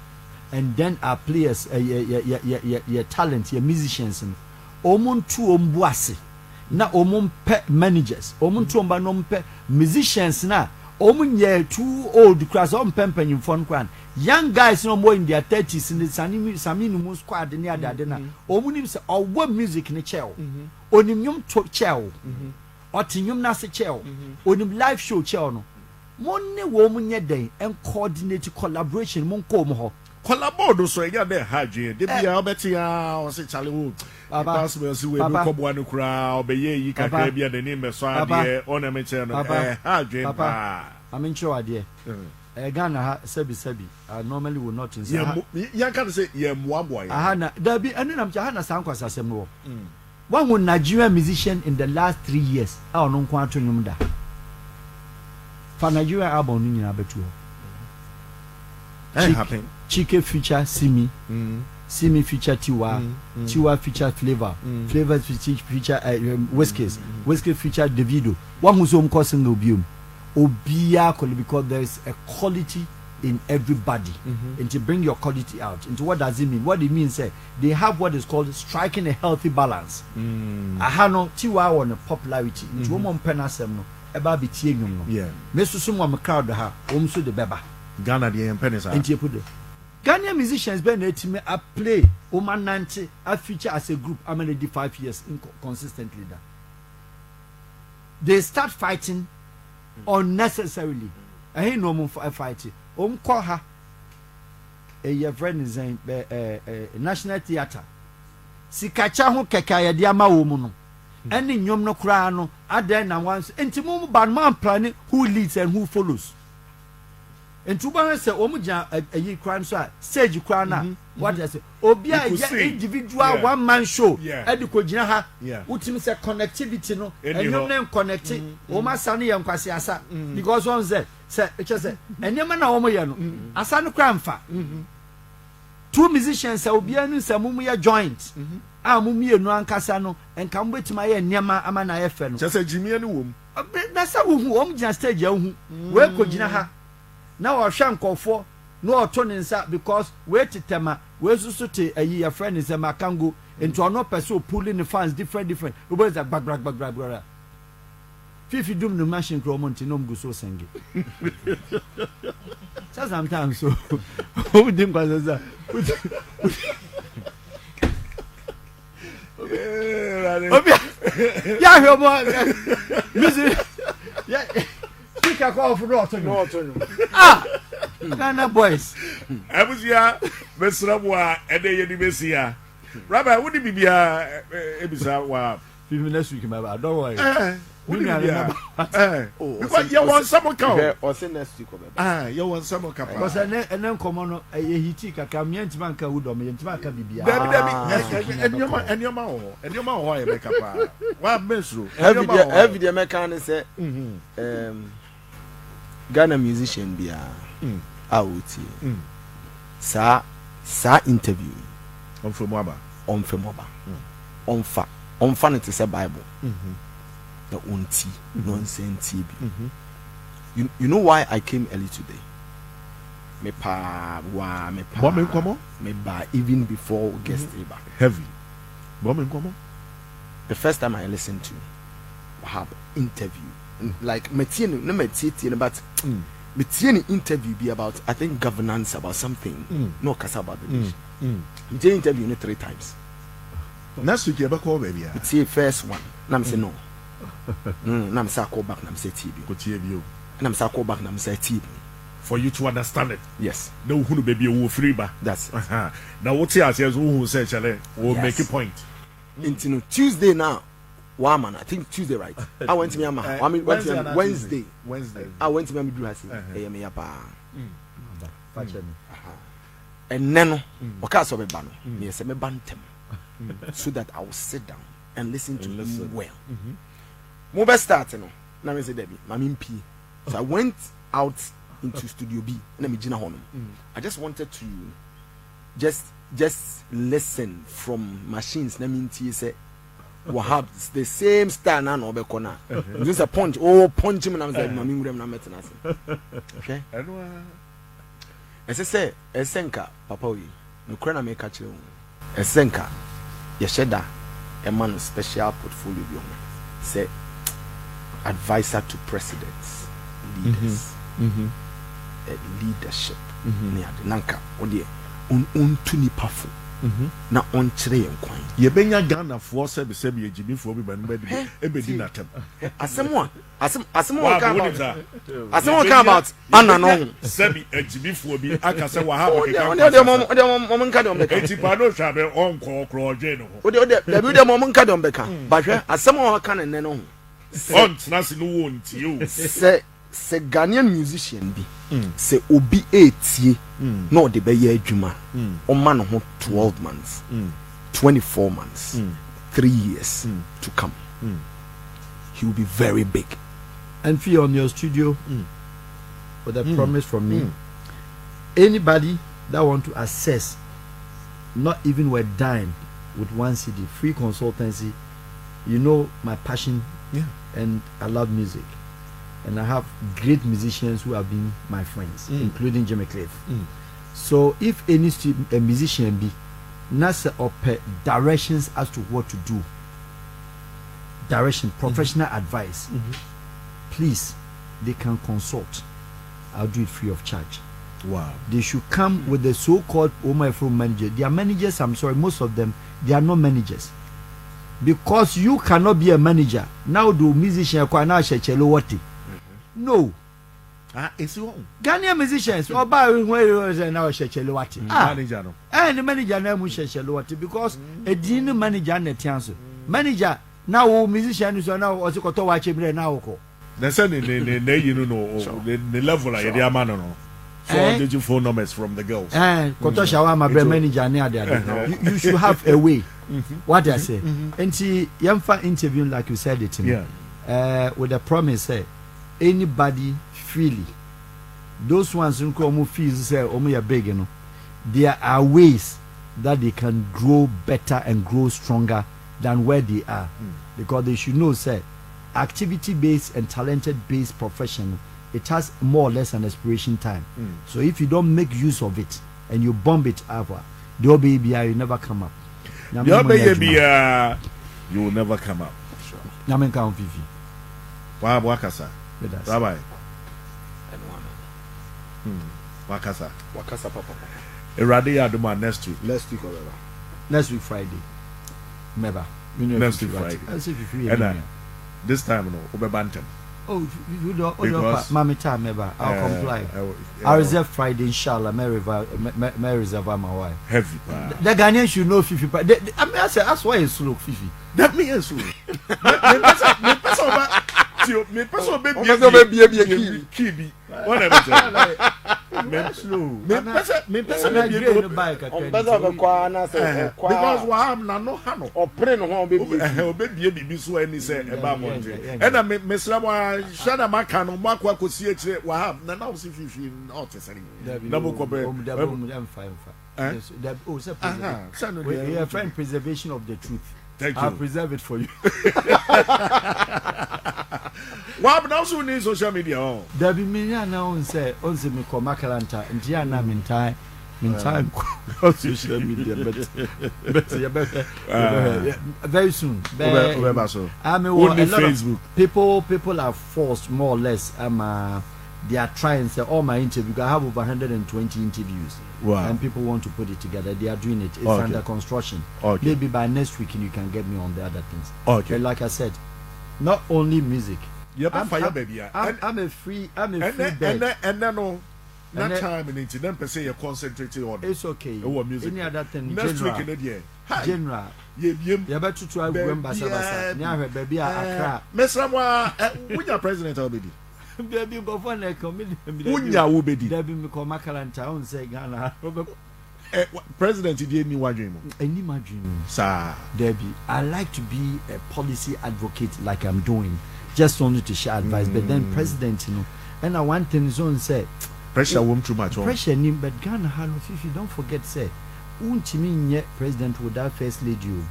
and then our players, your talent, your musicians, omon tu ombuase, na omon pe managers, omon tu omba nom pe musicians na Omunye too old class on pempen in front kwan. Young guys no more in their 30s in the Saminu Moon squad near Dadena. Omunim say or what music in the chair. Onimium to chair. Or Tinium Nasa chair. Onim live show chair no. Money woman ye day and coordinate collaboration mon come Collaboro so ya de haje. De bia obetia o se Charlie Wood. Pass me see we no kobo anu kra obeye yi kakra bia de name so ade ona me che no haje pa. I'm in sure idea. Ghana ha sebi I normally will not inside. Ya can say ye moaboy. Ahana there be and am Hana Sankwas asem no. One who Nigerian musician in the last 3 years. I don't want to know that. For Nigeria album in Abetu. Chike feature Simi. Simi feature Tiwa. Tiwa feature Flavor. Flavor feature Whiskers. Whiskers feature Davido. One who's home causing no bium. Obia because there is a quality in everybody. And to bring your quality out. Into what does it mean? What it means they have what is called striking a healthy balance. Ahano Tiwa on a popularity. Into woman penasem no. Eba bi tie nwom no. Yeah. Me susu mo am crowd ha, om so de beba. Ghana the penisa. Enti put Ghanaian musicians been etime a play Omanante a feature as a group I'm already 5 years consistently that. They start fighting unnecessarily. I ain't no more fighting. Call her a friend is National Theatre. Sikacha ho kekaya dia ma wo mu no. Any nyom no kra no aden na once enti mum ban man plan who leads and who follows. Enti ba say omugya ayi kra so stage kra na what they say obi a individual one man show edi ko gina ha utimi say connectivity no enyom na connect o ma sa no ye nkwase asa because one say it just say enyema na wo mo ye no asa no kra mfa two musicians obi anu say mum ye joint mumie no ankasa no enka mbetima ye niema ama na ye fe no just Jimmy anu wom na sa wo hu om gina stage ya hu we ko gina ha na wo hwa nkofo no oto ne nsa because we tetema we susu te ayi ya friend is makango into ono person pulling the fans different we boys like bag fifi dum no machine kro monti no mgu so senge sometimes so we dim kwaza yeah, music. Yeah, pick a call for no. Ghana boys. I was here, Mr. Wa, and they did Messia. Rabbi, would it be Ebisa Wahab? 5 minutes week, my don't worry. You want some cow or say next week? You want some cow? Because and then come on a hitika kamient manka would me and Maka Bibia. And your mouth, why make up? What mesro? Every day, mechanic say, Ghana musician be out here. Sa interview on Femoba. On fan it is a Bible. The unti nonsense TB. You know why I came early today? Me ba even before guest eba. Heavy. The first time I listened to Wahab interview, like Metieni, but Metieni interview be about I think governance about something. No kasa about the nation. Metieni interview 3 times. Next week you ever call baby. It's the first one. Nam say no. Nam say call back. Nam say TB. Go TB. Nam say call back. Nam say TB. For you to understand it. Yes. No who baby who free ba. That's it. Now what you say who say chale will make a point. Into Tuesday now. Man, I think Tuesday right. I went to me Wednesday. I went to me do hasi. Me yapa. And then okay so be ba no. Me say me bantem. So that I will sit down and listen to him well. Mobile starting no. Now me say Debbie, Mami P. So I went out into Studio B and I'm Gina Honum. I just wanted to just listen from machines. Na me say Wahab the same style na no be corner. Just a punch. Punch him and I'm like Mami Ngurem na metina say. Okay? Say Esenka papa we. No kra na me ka kire wo. Esenka Shatta a man special portfolio say advisor to presidents leaders. Leadership. Nanka odi untu nipa fo. Na on kyerɛ yɛn kwan. Yɛbɛnya Ghana foɔ sɛbi ejimifo bi ba no bɛdi ebedi natam. Asɛm about Anna no. Sɛbi ejimifo bi aka sɛ Wahab keka. Ode mom nka de ombeka. Etipa no hwa be onko kroje no ho. Ode mom nka de ombeka. Ba hwɛ asɛm a ɔka ne no ho. Ontena se no wo ntie o. Sɛ Ghanaian musician bi sɛ obi etie na ɔde bɛyɛ adwuma ɔma no ho 12 months 24 months 3 years to come he will be very big. And fee on your studio with a promise from me, anybody that want to assess not even with dime with 1 CD free consultancy, you know my passion and I love music. And I have great musicians who have been my friends, including Jimmy Cliff. So if any a musician be nasa or directions as to what to do, professional advice, please, they can consult. I'll do it free of charge. Wow. They should come with the so-called from manager. They are managers, I'm sorry, most of them, they are not managers. Because you cannot be a manager. Now do musician now wati. No. It's wrong. Ghanaian musicians or by where now Shechelowati. Manager no. And the manager name was Shechelowati because a dean manager and a chance. Manager now musicians are now also got to watch him now. They said you know the level I the man no. So did you phone numbers from the girls? Koto Shawama manager near there. You should have a way. What I say. And see Yamfa interviewing like you said it to me. With a promise say anybody freely, those ones who come fees say omo big, you know, there are ways that they can grow better and grow stronger than where they are, because they should know say activity based and talented based profession, it has more or less an expiration time. So if you don't make use of it and you bomb it over, your baby you never come up. Your baby you will never come up. Sure. Namen count Vivi. Wahab Wakasa. Rabbi. Wakasa papa. Eradi Aduma next week. Next week Friday. Meba. Next week Friday. And this time no Obebantam. Oh, you don't Mami time Meba. I'll comply. I reserve Friday inshallah. May reserve my wife. Heavy. The Ghanaian should know Fifi. I mean I say that's why it's slow Fifi. That means so. Me person be kibi. Whatever. Me person be because Wahab na no hano. Opre no ho be bibi so ani say e ba monte. And me slam Shatta maka no makwa kosi ekire Wahab na now see fifi not say. Na mo ko be. We are friend preservation of the truth. Thank you. I'll preserve it for you. Wahab now so need social media. There be me now say me ko makalanta ntia na mintai social media but very soon. I'm only Facebook. People are forced more or less. They are trying say all my interviews. I have over 120 interviews. Wow. And people want to put it together. They are doing it. It's under construction. Okay. Maybe by next week you can get me on the other things. Okay. But like I said, not only music. I'm a free bird. And then that time in it, then per se you're concentrating on. It's okay. Music. Any other thing. Next week in the year. General. You better try remember Basa. Baby, Accra. Mesra, when you're president already. Baby, go for a committee. Unya will be there. Be me call Makalanta on say Ghana. President, you didn't need dream. Any my dream, sir. Debbie, I like to be a policy advocate like I'm doing, just only to share advice. But then president, you know, and I want things on say pressure won't too much. Pressure, but Ghana, if you don't forget, say, won't mean yet president without first lady you.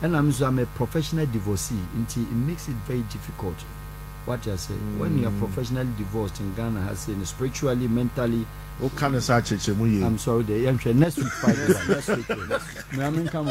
And I'm a professional divorcee. It makes it very difficult. What you say when you are professionally divorced in Ghana, has said spiritually, mentally. What kind of such a I'm sorry, next week Friday. Next week. Come